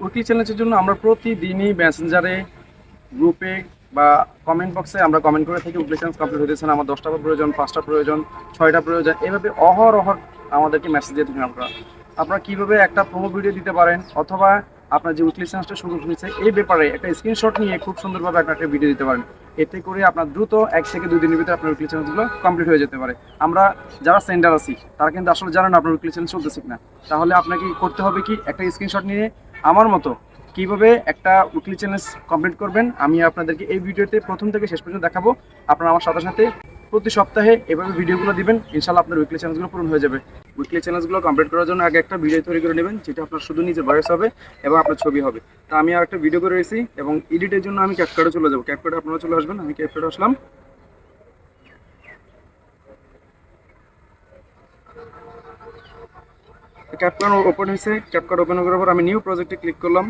Weekly চ্যালেঞ্জের জন্য আমরা প্রতিদিনই মেসেঞ্জারে, গ্রুপে বা কমেন্ট বক্সে আমরা কমেন্ট করে থাকি উইকলি চ্যালেঞ্জ কমপ্লিট হতেছে না, আমার 10টা প্রয়োজন, 5টা প্রয়োজন, 6টা প্রয়োজন, এভাবে অহরহ আমাদেরকে মেসেজ দিয়ে থাকেন। আপনারা কীভাবে একটা প্রোমো ভিডিও দিতে পারেন অথবা আপনার যে উইকলি চ্যালেঞ্জটা শুরু হয়েছে এই ব্যাপারে একটা স্ক্রিনশট নিয়ে খুব সুন্দরভাবে আপনার একটা ভিডিও দিতে পারেন। এতে করে আপনার দ্রুত 1 থেকে 2 দিনের ভিতরে আপনার উইকলি চ্যালেঞ্জগুলো কমপ্লিট হয়ে যেতে পারে। আমরা যারা সেন্ডার আছি তারা কিন্তু আসলে জানেন না আপনার উইকলি চ্যালেঞ্জ চলতেছে কিনা। তাহলে আপনাকে করতে হবে কি, একটা স্ক্রিনশট নিয়ে আমার মতো কীভাবে একটা উইকলি চ্যালেঞ্জ কমপ্লিট করবেন আমি আপনাদেরকে এই ভিডিওতে প্রথম থেকে শেষ পর্যন্ত দেখাবো। আপনারা আমার সাথে সাথে প্রতি সপ্তাহে এভাবে ভিডিওগুলো দিবেন, ইনশাল্লাহ আপনার উইকলি চ্যালেঞ্জগুলো পূরণ হয়ে যাবে। উইকলি চ্যালেঞ্জগুলো কমপ্লিট করার জন্য আগে একটা ভিডিও তৈরি করে নেবেন, যেটা আপনার শুধু নিজের ভয়েস হবে এবং আপনার ছবি হবে। তা আমি আর একটা ভিডিও করে রেখেছি এবং এডিটের জন্য আমি ক্যাপকাটে চলে যাবো। ক্যাপকাটে আপনারা চলে আসবেন, আমি ক্যাপকাটে আসলাম। ক্যাপকাট ওপেন হয়েছে। ক্যাপকাট ওপেন করার পর আমি নিউ প্রজেক্টে ক্লিক করলাম।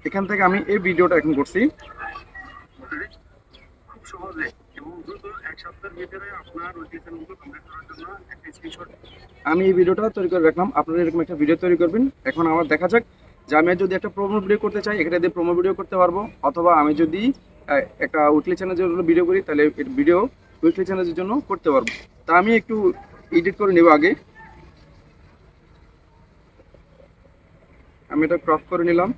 এখান থেকে আমি এই ভিডিওটা এখন করছি। খুব সহজে এবং দ্রুত এক সপ্তাহের ভিতরে আপনার উইকলি চ্যালেঞ্জগুলো কমপ্লিট করার জন্য একটা স্ক্রিনশট আমি এই ভিডিওটা তৈরি করে রাখলাম। আপনারা এরকম একটা ভিডিও তৈরি করবেন। এখন আমার দেখা যাক যে আমি যদি একটা প্রোমো ভিডিও করতে চাই, এখানে দিয়ে প্রোমো ভিডিও করতে পারবো, অথবা আমি যদি একটা উইকলি চ্যালেঞ্জের জন্য ভিডিও করি তাহলে ভিডিও উইকলি চ্যালেঞ্জের জন্য করতে পারবো। তা আমি একটু এডিট করে নেব আগে। আমি এটা ক্রপ করে নিলাম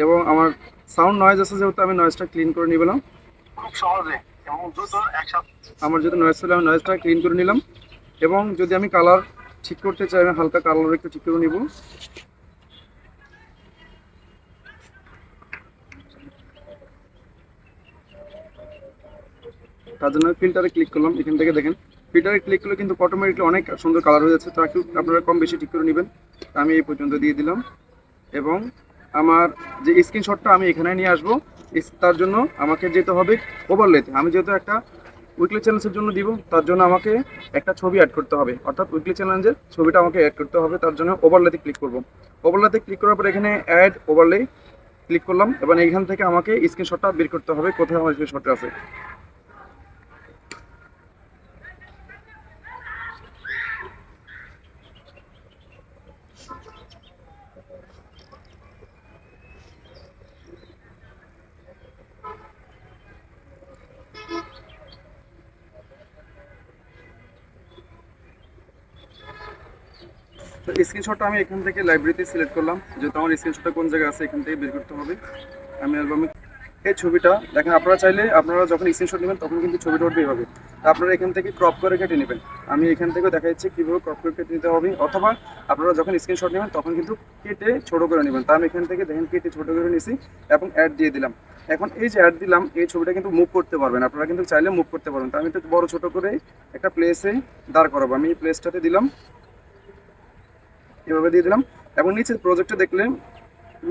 এবং আমার সাউন্ড নয়েজ আছে যেহেতু আমি নয়েজটা ক্লিন করে নিলাম খুব সহজে এবং দ্রুত একসাথে। আমার যদি নয়েজ ছিল আমি নয়েজটা ক্লিন করে নিলাম এবং যদি আমি কালার ঠিক করতে চাই আমি হালকা কালার একটু ঠিক করে নিব। তার জন্য ফিল্টারে ক্লিক করলাম। এখান থেকে দেখেন ফিল্টারে ক্লিক করলে কিন্তু অটোমেটিকলি অনেক সুন্দর কালার হয়ে যাচ্ছে। তা একটু আপনারা কম বেশি ঠিক করে নেবেন। আমি এই পর্যন্ত দিয়ে দিলাম এবং আমার যে স্ক্রিনশটটা আমি এখানে নিয়ে আসবো, তার জন্য আমাকে যেতে হবে ওভারলেতে। আমি যেহেতু একটা উইকলি চ্যালেঞ্জের জন্য দিব, তার জন্য আমাকে একটা ছবি অ্যাড করতে হবে, অর্থাৎ উইকলি চ্যালেঞ্জের ছবিটা আমাকে অ্যাড করতে হবে। তার জন্য ওভারলেতে ক্লিক করব। ওভারলেতে ক্লিক করার পর এখানে অ্যাড ওভারলে ক্লিক করলাম এবং এখান থেকে আমাকে স্ক্রিনশটটা বের করতে হবে, কোথায় আমার স্ক্রিনশটটা আছে। তো স্ক্রিনশটটা আমি এখান থেকে লাইব্রেরিতে সিলেক্ট করলাম, যেহেতু আমার স্ক্রিনশটটা কোন জায়গায় আছে এখান থেকে বের করতে হবে। আমি অ্যালবামে এই ছবিটা দেখেন, আপনারা চাইলে আপনারা যখন স্ক্রিনশট নেবেন তখন কিন্তু ছবিটা উঠবে এইভাবে। আপনারা এখান থেকে ক্রপ করে কেটে নেবেন। আমি এখান থেকে দেখা যাচ্ছে কীভাবে ক্রপ করে কেটে নিতে হবে, অথবা আপনারা যখন স্ক্রিনশট নেবেন তখন কিন্তু কেটে ছোটো করে নেবেন। তা আমি এখান থেকে দেখেন কেটে ছোটো করে নিয়েছি এবং অ্যাড দিয়ে দিলাম। এখন এই যে অ্যাড দিলাম এই ছবিটা কিন্তু মুভ করতে পারবেন, আপনারা কিন্তু চাইলে মুভ করতে পারবেন। তা আমি একটু বড় ছোটো করে একটা প্লেসে দাঁড় করাবো। আমি এই প্লেসটাতে দিলাম, এভাবে দিয়ে দিলাম এবং নিচে প্রজেক্টে দেখলে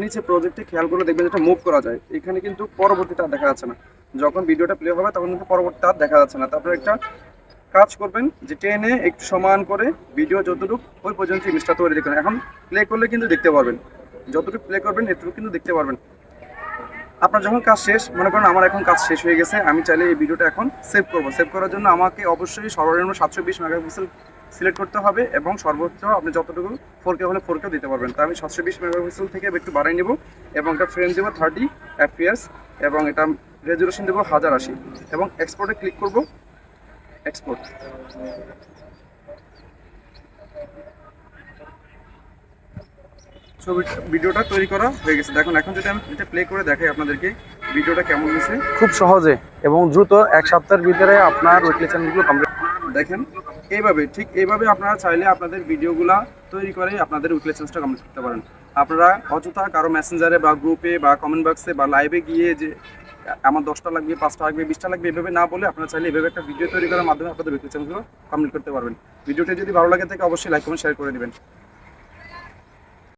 নিচে প্রজেক্টে খেয়াল করে দেখবেন যেটা মুভ করা যায়। এখানে কিন্তু পরবর্তীটা দেখা যাচ্ছে না, যখন ভিডিওটা প্লে হবে তখন কিন্তু পরবর্তীটা দেখা যাচ্ছে না। তারপরে একটা কাজ করবেন যে টেনে একটু সমান করে ভিডিও যতটুকু ওই পর্যন্ত ইমেজটা তৈরি দেখবেন। এখন প্লে করলে কিন্তু দেখতে পারবেন, যতটুকু প্লে করবেন এতটুকু কিন্তু দেখতে পারবেন। আপনার যখন কাজ শেষ, মনে করেন আমার এখন কাজ শেষ হয়ে গেছে, আমি চাইলে এই ভিডিওটা এখন সেভ করব। সেভ করার জন্য আমাকে অবশ্যই সর্বনিম্ন 720 মেগাপিক্সেল সিলেক্ট করতে হবে এবং সর্বোচ্চ আপনি যতটুকু 4K হলে 4K দিতে পারবেন। তা আমি 720 মেগাপিক্সেল থেকে একটু বাড়াই নেব এবং একটা ফ্রেম দেবো 30 FPS এবং এটা রেজুলেশন দেবো 1080 এবং এক্সপোর্টে ক্লিক করব। এক্সপোর্ট ছবি ভিডিওটা তৈরি করা হয়ে গেছে। দেখুন এখন যদি আমি এটা প্লে করে দেখাই আপনাদেরকে ভিডিওটা কেমন হয়েছে। খুব সহজে এবং দ্রুত এক সপ্তাহের ভিতরে আপনার উইকলি চ্যানেলগুলো কমপ্লিট দেখেন। এইভাবে ঠিক এইভাবে আপনারা চাইলে আপনাদের ভিডিওগুলো তৈরি করে আপনাদের উইকলি চ্যানেলটা কমপ্লিট করতে পারেন। আপনারা অযথা কারো মেসেঞ্জারে বা গ্রুপে বা কমেন্ট বক্সে বা লাইভে গিয়ে যে আমার 10টা লাগবে, 5টা লাগবে, 20টা লাগবে এভাবে না বলে আপনারা চাইলে এভাবে একটা ভিডিও তৈরি করার মাধ্যমে আপনাদের উইকলি চ্যানেলগুলো কমপ্লিট করতে পারবেন। ভিডিওটি যদি ভালো লাগে থাকে অবশ্যই লাইক কমেন্ট শেয়ার করে দেবেন।